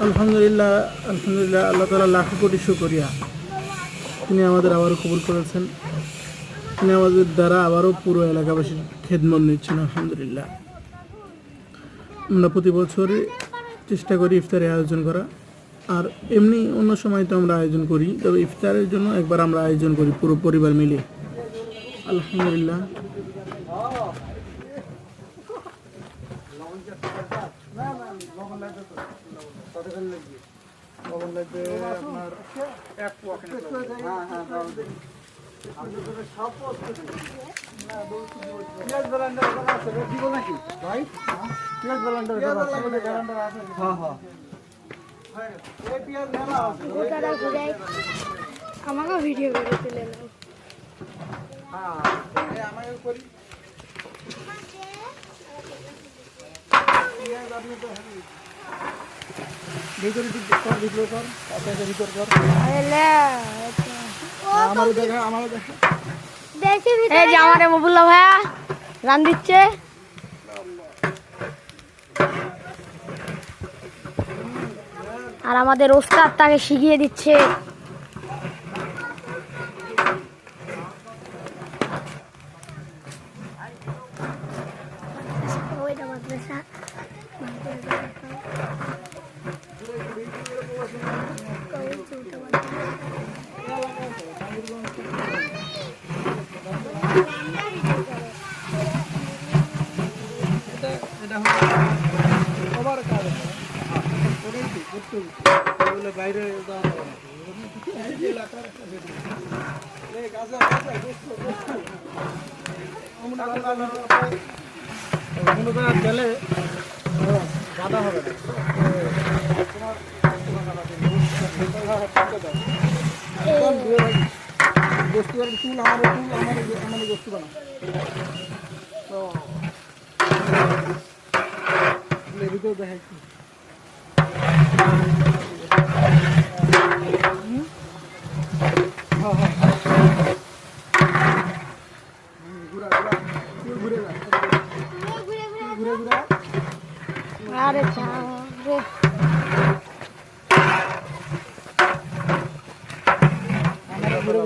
আলহামদুলিল্লাহ আলহামদুলিল্লাহ, আল্লাহ তাআলা লাখো কোটি শুকরিয়া, তিনি আমাদের আবারও কবুল করেছেন। তিনি আমাদের দ্বারা আবারও পুরো এলাকাবাসীর খেদমত নিচ্ছেন। আলহামদুলিল্লাহ, আমরা প্রতি বছরই চেষ্টা করি ইফতারের আয়োজন করা, আর এমনি অন্য সময় তো আমরা আয়োজন করি, তবে ইফতারের জন্য একবার আমরা আয়োজন করি পুরো পরিবার মিলে। আলহামদুলিল্লাহ, আমাকে ভিডিও করে তুলে নাও। আমার মবুল্লা ভাইয়া রান দিচ্ছে। আর আমাদের ওস্তাদ তাকে শিখিয়ে দিচ্ছে। বাইরে গেলে বাধা হবে না। বস্তু চুল আমার বস্তু বানা তো ভিতরে দেখাচ্ছি। আরে ঘুরে